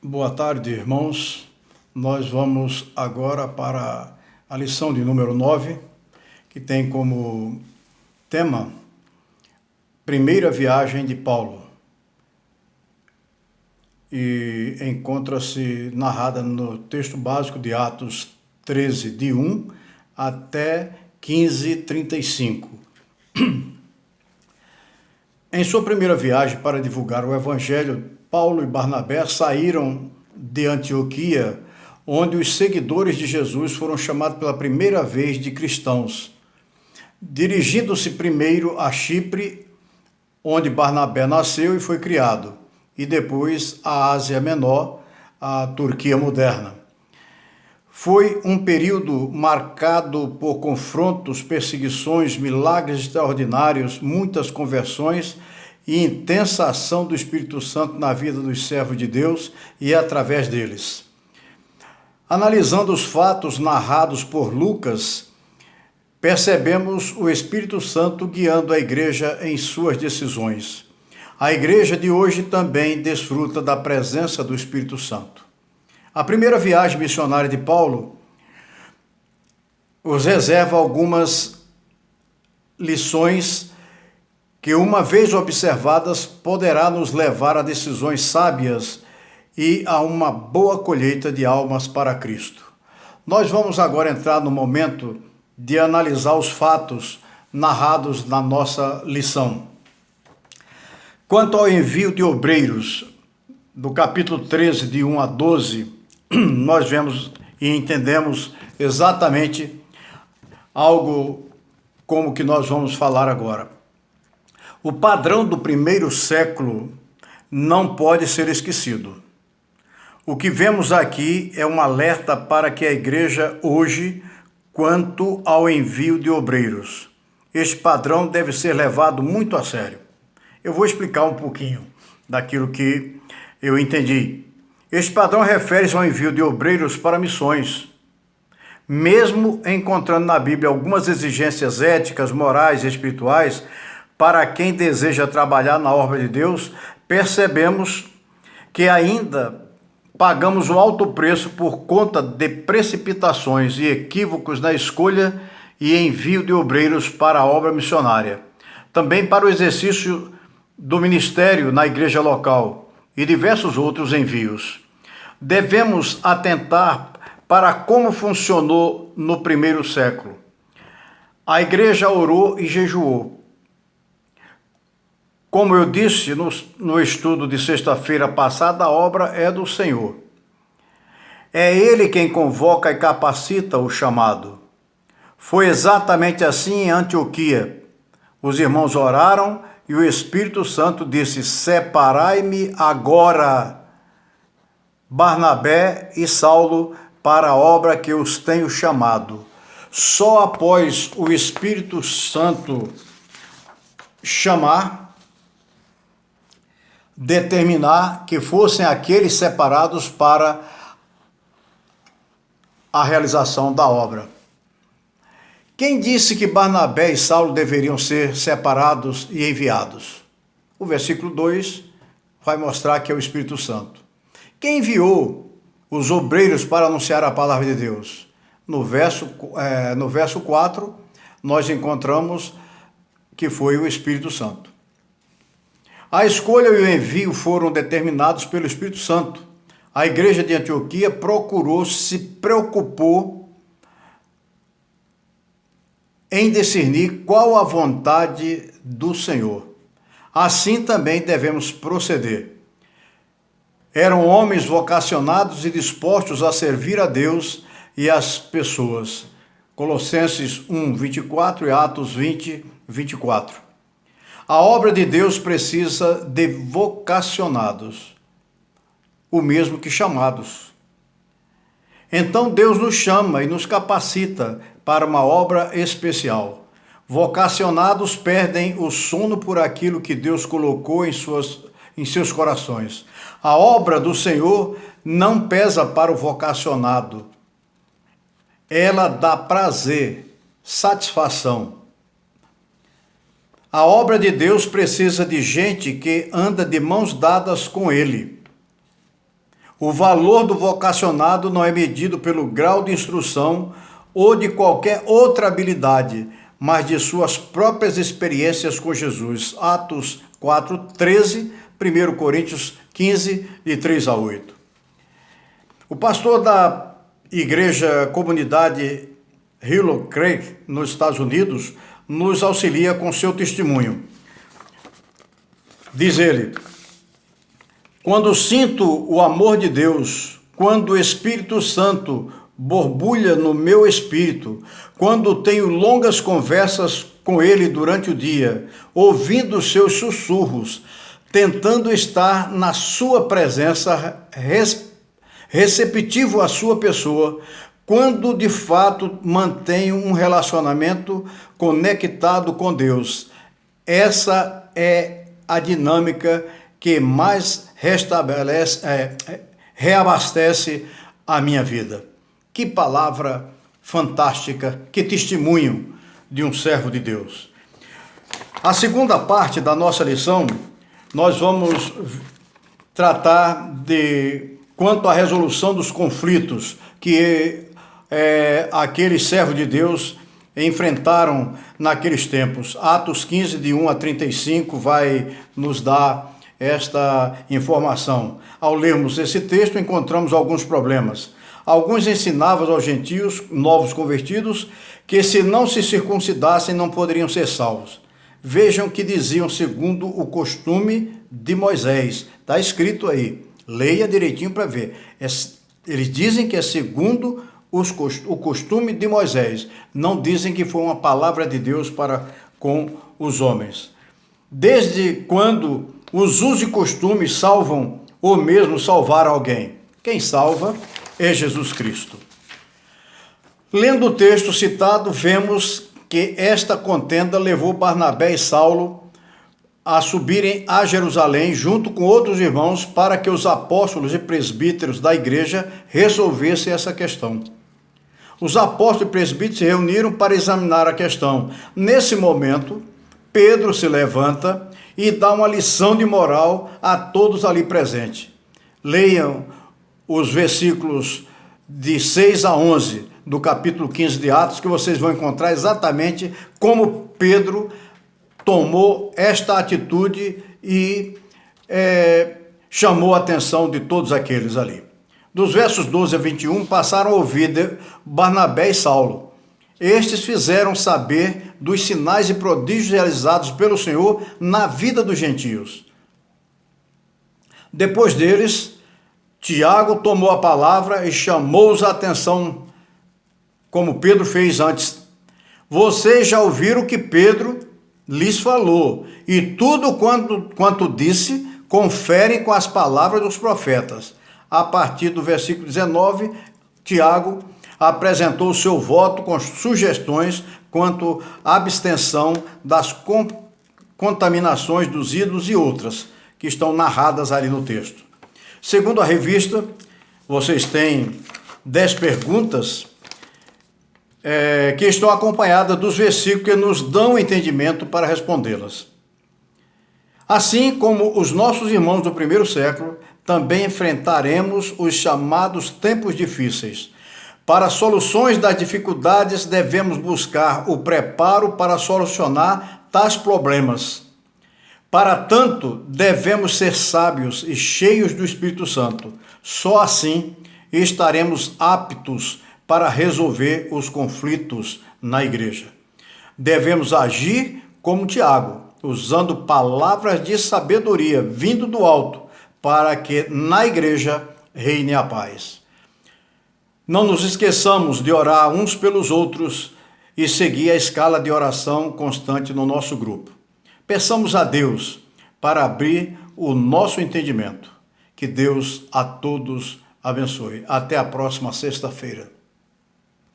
Boa tarde, irmãos. Nós vamos agora para a lição de número 9, que tem como tema Primeira Viagem de Paulo. E encontra-se narrada no texto básico de Atos 13, de 1 até 15:35. Em sua primeira viagem para divulgar o Evangelho, Paulo e Barnabé saíram de Antioquia, onde os seguidores de Jesus foram chamados pela primeira vez de cristãos, dirigindo-se primeiro a Chipre, onde Barnabé nasceu e foi criado, e depois à Ásia Menor, a Turquia moderna. Foi um período marcado por confrontos, perseguições, milagres extraordinários, muitas conversões e intensa ação do Espírito Santo na vida dos servos de Deus e através deles. Analisando os fatos narrados por Lucas, percebemos o Espírito Santo guiando a igreja em suas decisões. A igreja de hoje também desfruta da presença do Espírito Santo. A primeira viagem missionária de Paulo os reserva algumas lições que, uma vez observadas, poderá nos levar a decisões sábias e a uma boa colheita de almas para Cristo. Nós vamos agora entrar no momento de analisar os fatos narrados na nossa lição. Quanto ao envio de obreiros, do capítulo 13, de 1 a 12, nós vemos e entendemos exatamente algo como que nós vamos falar agora. O padrão do primeiro século não pode ser esquecido. O que vemos aqui é um alerta para que a igreja hoje, quanto ao envio de obreiros. Este padrão deve ser levado muito a sério. Eu vou explicar um pouquinho daquilo que eu entendi. Este padrão refere-se ao envio de obreiros para missões. Mesmo encontrando na Bíblia algumas exigências éticas, morais e espirituais para quem deseja trabalhar na obra de Deus, percebemos que ainda pagamos um alto preço por conta de precipitações e equívocos na escolha e envio de obreiros para a obra missionária. Também para o exercício do ministério na igreja local e diversos outros envios. Devemos atentar para como funcionou no primeiro século. A igreja orou e jejuou. Como eu disse no estudo de sexta-feira passada, a obra é do Senhor. É Ele quem convoca e capacita o chamado. Foi exatamente assim em Antioquia. Os irmãos oraram e o Espírito Santo disse: separai-me agora, Barnabé e Saulo, para a obra que os tenho chamado. Só após o Espírito Santo chamar, determinar que fossem aqueles separados para a realização da obra. Quem disse que Barnabé e Saulo deveriam ser separados e enviados? O versículo 2 vai mostrar que é o Espírito Santo. Quem enviou os obreiros para anunciar a palavra de Deus? No verso 4, nós encontramos que foi o Espírito Santo. A escolha e o envio foram determinados pelo Espírito Santo. A igreja de Antioquia se preocupou em discernir qual a vontade do Senhor. Assim também devemos proceder. Eram homens vocacionados e dispostos a servir a Deus e as pessoas. Colossenses 1, 24 e Atos 20, 24. A obra de Deus precisa de vocacionados, o mesmo que chamados. Então Deus nos chama e nos capacita para uma obra especial. Vocacionados perdem o sono por aquilo que Deus colocou em seus corações. A obra do Senhor não pesa para o vocacionado. Ela dá prazer, satisfação. A obra de Deus precisa de gente que anda de mãos dadas com Ele. O valor do vocacionado não é medido pelo grau de instrução ou de qualquer outra habilidade, mas de suas próprias experiências com Jesus. Atos 4:13, 1 Coríntios 15, de 3 a 8. O pastor da Igreja Comunidade Willow Creek, nos Estados Unidos, nos auxilia com seu testemunho. Diz ele: quando sinto o amor de Deus, quando o Espírito Santo borbulha no meu espírito, quando tenho longas conversas com ele durante o dia, ouvindo seus sussurros, tentando estar na sua presença, receptivo à sua pessoa, quando de fato mantenho um relacionamento conectado com Deus. Essa é a dinâmica que mais reabastece a minha vida. Que palavra fantástica, que testemunho de um servo de Deus. A segunda parte da nossa lição, nós vamos tratar de quanto à resolução dos conflitos que aqueles servos de Deus enfrentaram naqueles tempos. Atos 15, de 1 a 35, vai nos dar esta informação. Ao lermos esse texto, encontramos alguns problemas. Alguns ensinavam aos gentios, novos convertidos, que se não se circuncidassem não poderiam ser salvos. Vejam que diziam segundo o costume de Moisés. Está escrito aí. Leia direitinho para ver. Eles dizem que é segundo o costume de Moisés. Não dizem que foi uma palavra de Deus para com os homens. Desde quando os usos e costumes salvam ou mesmo salvar alguém? Quem salva é Jesus Cristo. Lendo o texto citado, vemos que esta contenda levou Barnabé e Saulo a subirem a Jerusalém junto com outros irmãos para que os apóstolos e presbíteros da igreja resolvessem essa questão. Os apóstolos e presbíteros se reuniram para examinar a questão. Nesse momento, Pedro se levanta e dá uma lição de moral a todos ali presentes. Leiam os versículos de 6 a 11 do capítulo 15 de Atos, que vocês vão encontrar exatamente como Pedro tomou esta atitude e chamou a atenção de todos aqueles ali. Dos versos 12 a 21, passaram a ouvir Barnabé e Saulo. Estes fizeram saber dos sinais e prodígios realizados pelo Senhor na vida dos gentios. Depois deles, Tiago tomou a palavra e chamou-os a atenção, como Pedro fez antes. Vocês já ouviram o que Pedro lhes falou, e tudo quanto disse, conferem com as palavras dos profetas. A partir do versículo 19, Tiago apresentou o seu voto com sugestões quanto à abstenção das contaminações dos ídolos e outras, que estão narradas ali no texto. Segundo a revista, vocês têm 10 perguntas que estão acompanhadas dos versículos que nos dão entendimento para respondê-las. Assim como os nossos irmãos do primeiro século, também enfrentaremos os chamados tempos difíceis. Para soluções das dificuldades, devemos buscar o preparo para solucionar tais problemas. Para tanto, devemos ser sábios e cheios do Espírito Santo. Só assim estaremos aptos para resolver os conflitos na igreja. Devemos agir como Tiago, usando palavras de sabedoria vindo do alto, para que na igreja reine a paz. Não nos esqueçamos de orar uns pelos outros e seguir a escala de oração constante no nosso grupo. Peçamos a Deus para abrir o nosso entendimento. Que Deus a todos abençoe. Até a próxima sexta-feira.